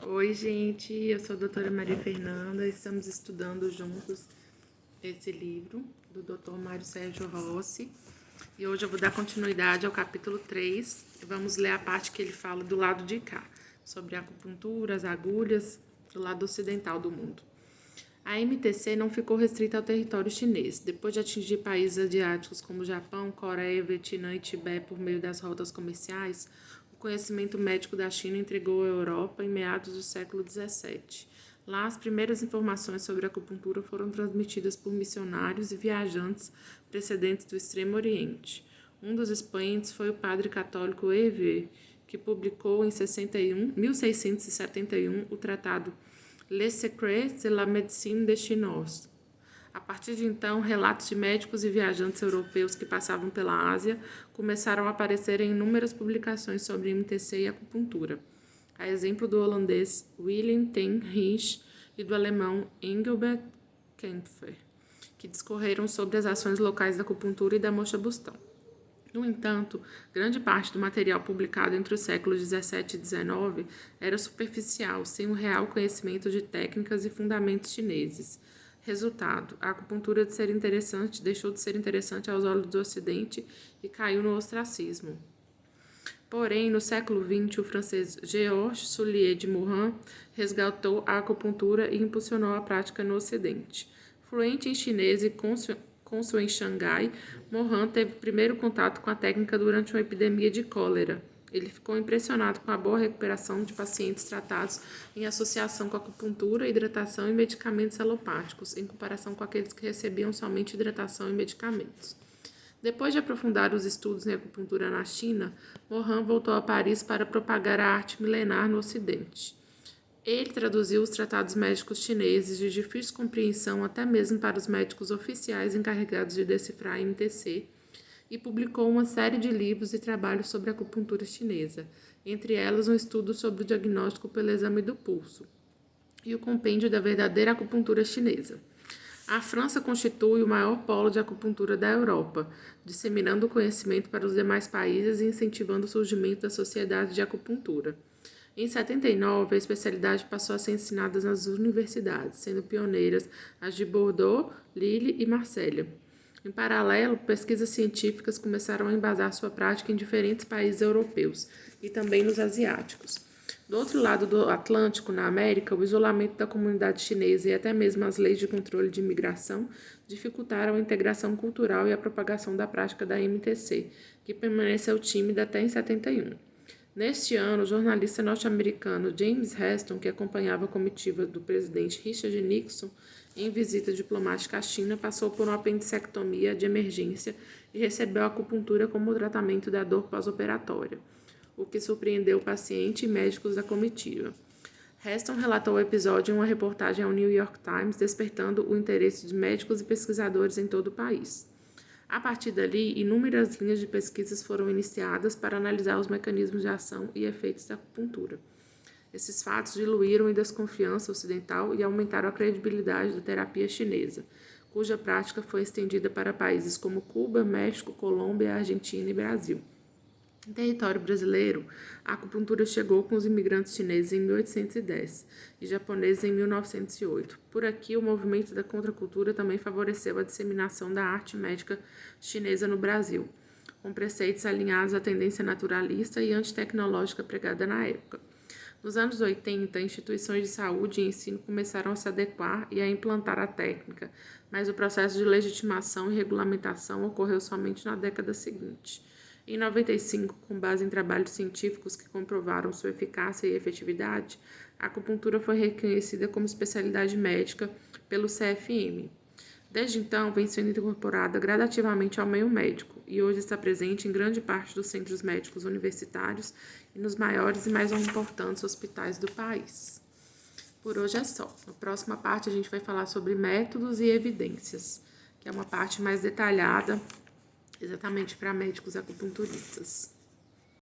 Oi, gente, eu sou a doutora Maria Fernanda, estamos estudando juntos esse livro do Dr. Mário Sérgio Rossi e hoje eu vou dar continuidade ao capítulo 3 e vamos ler a parte que ele fala do lado de cá, sobre a acupuntura, as agulhas, do lado ocidental do mundo. A MTC não ficou restrita ao território chinês. Depois de atingir países asiáticos como Japão, Coreia, Vietnã e Tibete por meio das rotas comerciais, o conhecimento médico da China entregou à Europa em meados do século XVII. Lá, as primeiras informações sobre a acupuntura foram transmitidas por missionários e viajantes precedentes do Extremo Oriente. Um dos expoentes foi o padre católico Hervé, que publicou em 1671 o tratado Les Secrets de la Médecine des Chinois. A partir de então, relatos de médicos e viajantes europeus que passavam pela Ásia começaram a aparecer em inúmeras publicações sobre MTC e acupuntura, a exemplo do holandês Willem ten Risch e do alemão Engelbert Kempfer, que discorreram sobre as ações locais da acupuntura e da moxa-bustão. No entanto, grande parte do material publicado entre os séculos 17 e 19 era superficial, sem um real conhecimento de técnicas e fundamentos chineses. Resultado, a acupuntura deixou de ser interessante aos olhos do Ocidente e caiu no ostracismo. Porém, no século XX, o francês Georges Soulier de Morin resgatou a acupuntura e impulsionou a prática no Ocidente. Fluente em chinês e cônsul em Xangai, Morin teve primeiro contato com a técnica durante uma epidemia de cólera. Ele ficou impressionado com a boa recuperação de pacientes tratados em associação com acupuntura, hidratação e medicamentos alopáticos, em comparação com aqueles que recebiam somente hidratação e medicamentos. Depois de aprofundar os estudos em acupuntura na China, Morin voltou a Paris para propagar a arte milenar no Ocidente. Ele traduziu os tratados médicos chineses de difícil compreensão até mesmo para os médicos oficiais encarregados de decifrar a MTC e publicou uma série de livros e trabalhos sobre a acupuntura chinesa, entre elas um estudo sobre o diagnóstico pelo exame do pulso e o compêndio da verdadeira acupuntura chinesa. A França constitui o maior polo de acupuntura da Europa, disseminando o conhecimento para os demais países e incentivando o surgimento da sociedade de acupuntura. Em 79, a especialidade passou a ser ensinada nas universidades, sendo pioneiras as de Bordeaux, Lille e Marselha. Em paralelo, pesquisas científicas começaram a embasar sua prática em diferentes países europeus e também nos asiáticos. Do outro lado do Atlântico, na América, o isolamento da comunidade chinesa e até mesmo as leis de controle de imigração dificultaram a integração cultural e a propagação da prática da MTC, que permaneceu tímida até em 71. Neste ano, o jornalista norte-americano James Heston, que acompanhava a comitiva do presidente Richard Nixon em visita diplomática à China, passou por uma apendicectomia de emergência e recebeu a acupuntura como tratamento da dor pós-operatória, o que surpreendeu o paciente e médicos da comitiva. Heston relatou o episódio em uma reportagem ao New York Times, despertando o interesse de médicos e pesquisadores em todo o país. A partir dali, inúmeras linhas de pesquisas foram iniciadas para analisar os mecanismos de ação e efeitos da acupuntura. Esses fatos diluíram a desconfiança ocidental e aumentaram a credibilidade da terapia chinesa, cuja prática foi estendida para países como Cuba, México, Colômbia, Argentina e Brasil. Em território brasileiro, a acupuntura chegou com os imigrantes chineses em 1810 e japoneses em 1908. Por aqui, o movimento da contracultura também favoreceu a disseminação da arte médica chinesa no Brasil, com preceitos alinhados à tendência naturalista e antitecnológica pregada na época. Nos anos 80, instituições de saúde e ensino começaram a se adequar e a implantar a técnica, mas o processo de legitimação e regulamentação ocorreu somente na década seguinte. Em 95, com base em trabalhos científicos que comprovaram sua eficácia e efetividade, a acupuntura foi reconhecida como especialidade médica pelo CFM. Desde então, vem sendo incorporada gradativamente ao meio médico e hoje está presente em grande parte dos centros médicos universitários e nos maiores e mais importantes hospitais do país. Por hoje é só. Na próxima parte, a gente vai falar sobre métodos e evidências, que é uma parte mais detalhada exatamente para médicos acupunturistas.